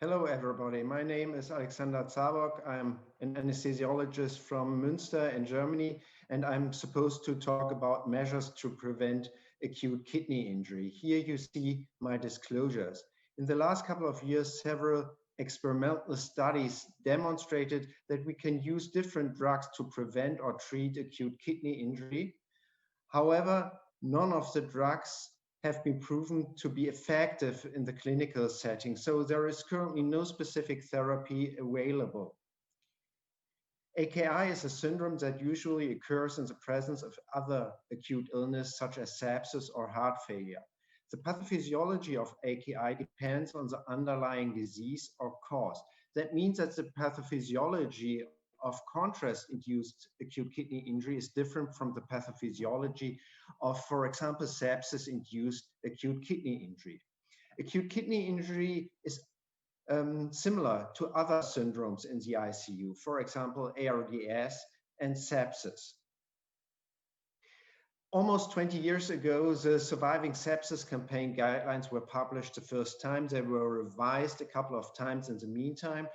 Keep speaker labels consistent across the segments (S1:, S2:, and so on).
S1: Hello, everybody. My name is Alexander Zarbock. I'm an anesthesiologist from Münster in Germany, and I'm supposed to talk about measures to prevent acute kidney injury. Here you see my disclosures. In the last couple of years, several experimental studies demonstrated that we can use different drugs to prevent or treat acute kidney injury. However, none of the drugs have been proven to be effective in the clinical setting, so there is currently no specific therapy available. AKI is a syndrome that usually occurs in the presence of other acute illness such as sepsis or heart failure. The pathophysiology of AKI depends on the underlying disease or cause. That means that the pathophysiology of contrast-induced acute kidney injury is different from the pathophysiology of, for example, sepsis-induced acute kidney injury. Acute kidney injury is similar to other syndromes in the ICU, for example, ARDS and sepsis. Almost 20 years ago, the Surviving Sepsis Campaign guidelines were published the first time. They were revised a couple of times in the meantime,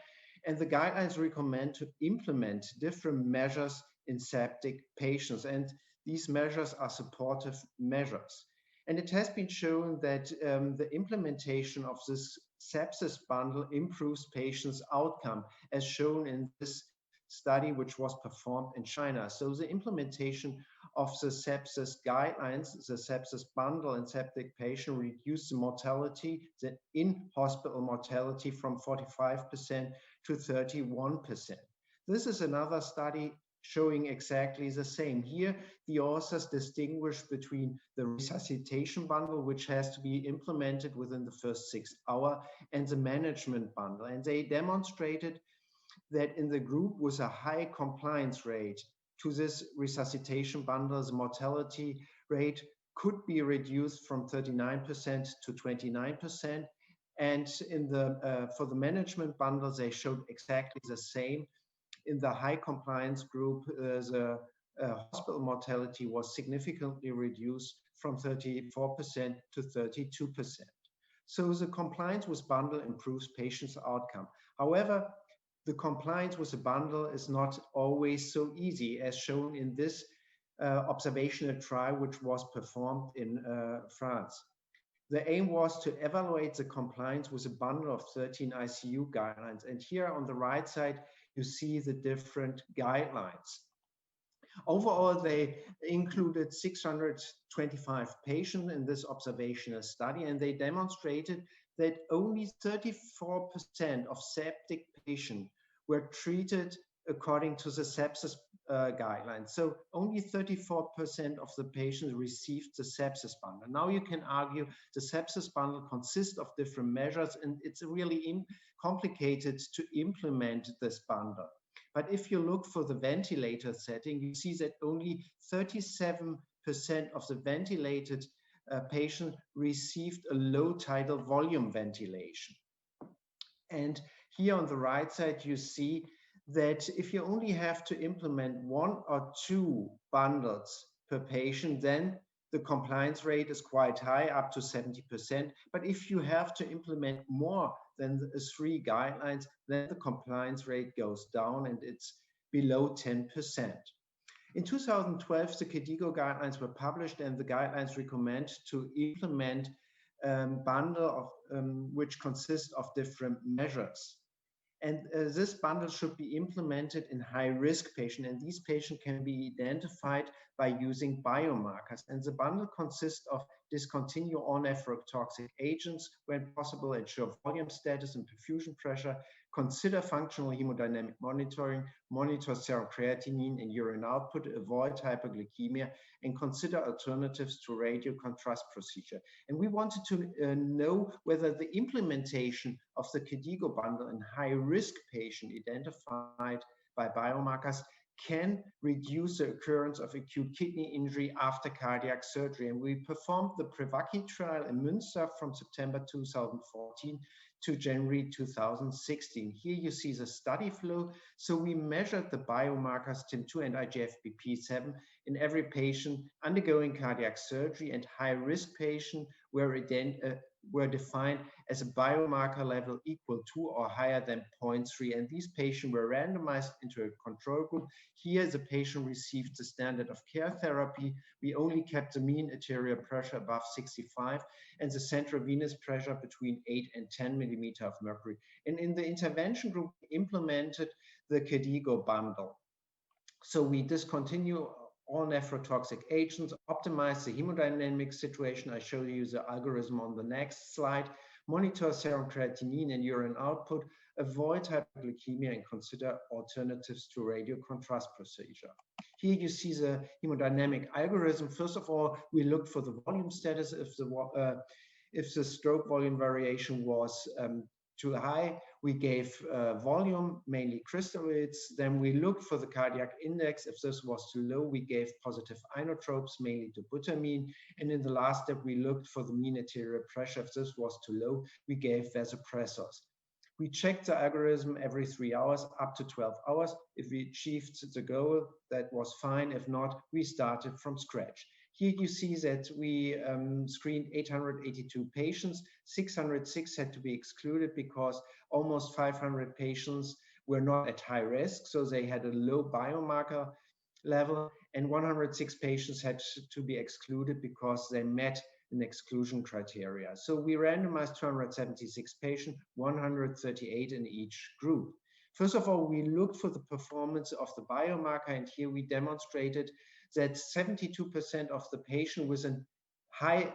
S1: and the guidelines recommend to implement different measures in septic patients, and these measures are supportive measures. And it has been shown that the implementation of this sepsis bundle improves patients' outcome, as shown in this study which was performed in China. So the implementation of the sepsis guidelines, the sepsis bundle in septic patient reduced the mortality, the in-hospital mortality from 45% to 31%. This is another study showing exactly the same. Here, the authors distinguish between the resuscitation bundle, which has to be implemented within the first 6 hours, and the management bundle. And they demonstrated that in the group with a high compliance rate to this resuscitation bundle, the mortality rate could be reduced from 39% to 29%. And for the management bundle, they showed exactly the same. In the high compliance group, the hospital mortality was significantly reduced from 34% to 32%. So the compliance with bundle improves patients' outcome. However, the compliance with the bundle is not always so easy, as shown in this observational trial, which was performed in France. The aim was to evaluate the compliance with a bundle of 13 ICU guidelines. And here on the right side, you see the different guidelines. Overall, they included 625 patients in this observational study, and they demonstrated that only 34% of septic patients were treated according to the sepsis guidelines. So only 34% of the patients received the sepsis bundle. Now you can argue the sepsis bundle consists of different measures, and it's really complicated to implement this bundle. But if you look for the ventilator setting, you see that only 37% of the ventilated patients received a low tidal volume ventilation. And here on the right side, you see that if you only have to implement 1 or 2 bundles per patient, then the compliance rate is quite high, up to 70%. But if you have to implement more than the 3 guidelines, then the compliance rate goes down and it's below 10%. In 2012, the KDIGO guidelines were published, and the guidelines recommend to implement a bundle of, which consists of different measures. And this bundle should be implemented in high-risk patients, and these patients can be identified by using biomarkers. And the bundle consists of discontinue all nephrotoxic agents when possible, ensure volume status and perfusion pressure, consider functional hemodynamic monitoring, monitor serum creatinine and urine output, avoid hypoglycemia, and consider alternatives to radio contrast procedure. And we wanted to know whether the implementation of the KDIGO bundle in high-risk patient identified by biomarkers can reduce the occurrence of acute kidney injury after cardiac surgery. And we performed the PREVACI trial in Münster from September 2014 to January 2016. Here you see the study flow. So we measured the biomarkers TIM2 and IGFBP7 in every patient undergoing cardiac surgery, and high-risk patients were were defined as a biomarker level equal to or higher than 0.3. And these patients were randomized into a control group. Here, the patient received the standard of care therapy. We only kept the mean arterial pressure above 65 and the central venous pressure between 8 and 10 millimeter of mercury. And in the intervention group, we implemented the KDIGO bundle. So we discontinue all nephrotoxic agents, optimize the hemodynamic situation. I show you the algorithm on the next slide, monitor serum creatinine and urine output, avoid hyperglycemia, and consider alternatives to radiocontrast procedure. Here you see the hemodynamic algorithm. First of all, we looked for the volume status. If the stroke volume variation was too high, we gave volume, mainly crystalloids. Then we looked for the cardiac index. If this was too low, we gave positive inotropes, mainly dobutamine. And in the last step, we looked for the mean arterial pressure. If this was too low, we gave vasopressors. We checked the algorithm every 3 hours, up to 12 hours. If we achieved the goal, that was fine. If not, we started from scratch. Here you see that we screened 882 patients. 606 had to be excluded because almost 500 patients were not at high risk, so they had a low biomarker level, and 106 patients had to be excluded because they met an exclusion criteria. So we randomized 276 patients, 138 in each group. First of all, we looked for the performance of the biomarker, and here we demonstrated that 72% of the patient with a high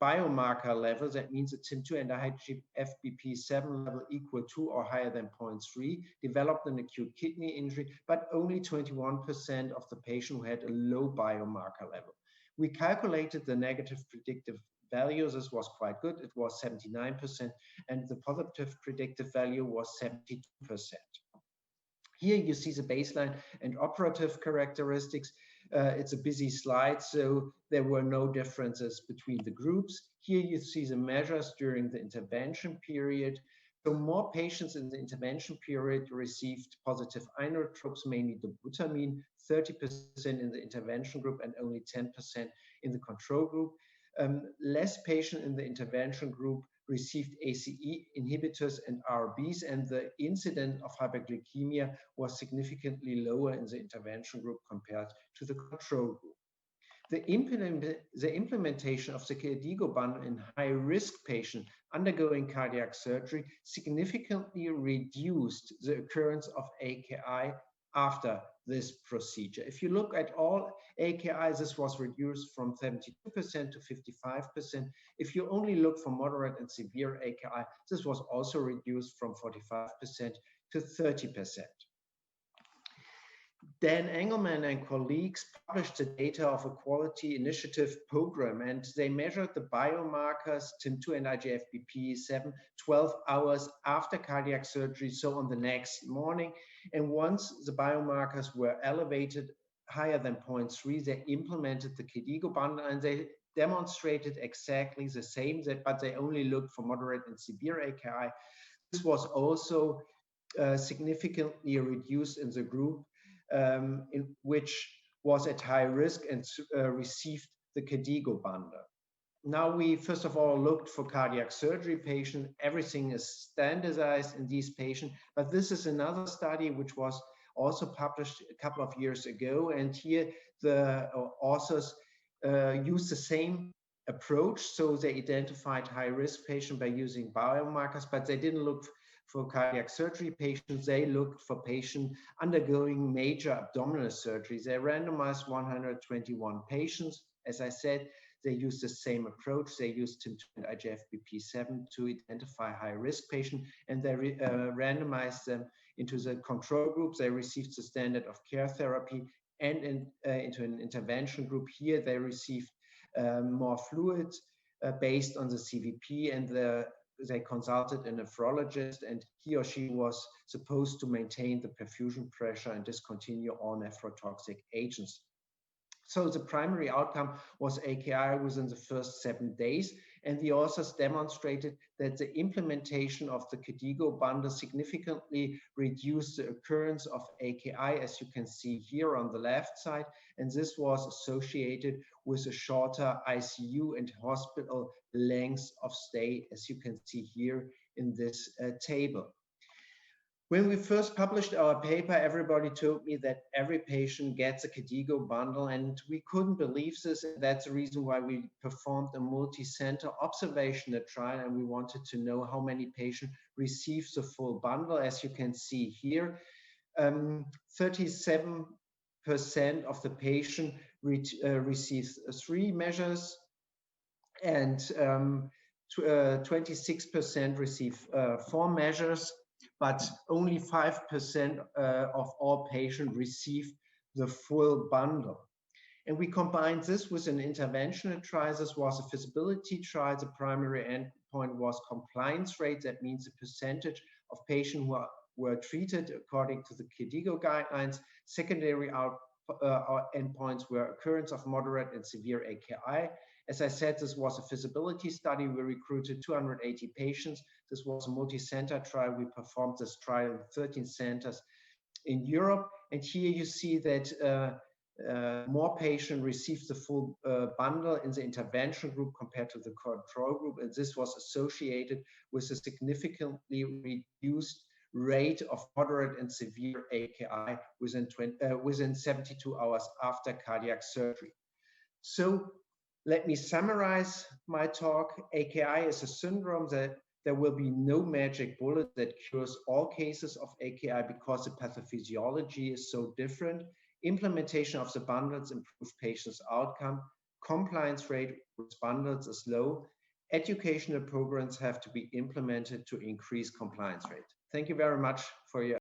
S1: biomarker level, that means a TIM2 and a high FBP7 level equal to or higher than 0.3, developed an acute kidney injury, but only 21% of the patient who had a low biomarker level. We calculated the negative predictive values. This was quite good. It was 79%, and the positive predictive value was 72%. Here you see the baseline and operative characteristics. It's a busy slide, so there were no differences between the groups. Here you see the measures during the intervention period. So more patients in the intervention period received positive inotropes, mainly dobutamine, 30% in the intervention group and only 10% in the control group. Less patients in the intervention group received ACE inhibitors and ARBs, and the incidence of hyperglycemia was significantly lower in the intervention group compared to the control group. The implementation of the KDIGO bundle in high-risk patients undergoing cardiac surgery significantly reduced the occurrence of AKI after this procedure. If you look at all AKI, this was reduced from 72% to 55%. If you only look for moderate and severe AKI, this was also reduced from 45% to 30%. Dan Engelman and colleagues published the data of a quality initiative program, and they measured the biomarkers TIM2 and IGFBP7 12 hours after cardiac surgery, so on the next morning. And once the biomarkers were elevated higher than 0.3, they implemented the KDIGO bundle, and they demonstrated exactly the same, but they only looked for moderate and severe AKI. This was also significantly reduced in the group in which was at high risk and received the KDIGO bundle. Now we first of all looked for cardiac surgery patients. Everything is standardized in these patients, but this is another study which was also published a couple of years ago, and here the authors used the same approach. So they identified high-risk patients by using biomarkers, but they didn't look for cardiac surgery patients. They looked for patients undergoing major abdominal surgery. They randomized 121 patients. As I said, they used the same approach. They used TIM2 and IGFBP7 to identify high-risk patients, and they randomized them into the control group. They received the standard of care therapy and into an intervention group. Here they received more fluids based on the CVP, and they consulted a nephrologist, and he or she was supposed to maintain the perfusion pressure and discontinue all nephrotoxic agents. So the primary outcome was AKI within the first 7 days. And the authors demonstrated that the implementation of the KDIGO bundle significantly reduced the occurrence of AKI, as you can see here on the left side. And this was associated with a shorter ICU and hospital length of stay, as you can see here in this table. When we first published our paper, everybody told me that every patient gets a KDIGO bundle, and we couldn't believe this. And that's the reason why we performed a multi-center observational trial, and we wanted to know how many patients receive the full bundle. As you can see here, 37% of the patient receives 3 measures, and 26% receive 4 measures. But only 5% of all patients received the full bundle. And we combined this with an interventional trial. This was a feasibility trial. The primary endpoint was compliance rate. That means the percentage of patients who were treated according to the KDIGO guidelines. Secondary endpoints were occurrence of moderate and severe AKI. As I said, this was a feasibility study. We recruited 280 patients. This was a multi-center trial. We performed this trial in 13 centers in Europe. And here you see that more patients received the full bundle in the intervention group compared to the control group. And this was associated with a significantly reduced rate of moderate and severe AKI within 72 hours after cardiac surgery. So let me summarize my talk. AKI is a syndrome that there will be no magic bullet that cures all cases of AKI because the pathophysiology is so different. Implementation of the bundles improve patients' outcome. Compliance rate with bundles is low. Educational programs have to be implemented to increase compliance rate. Thank you very much for your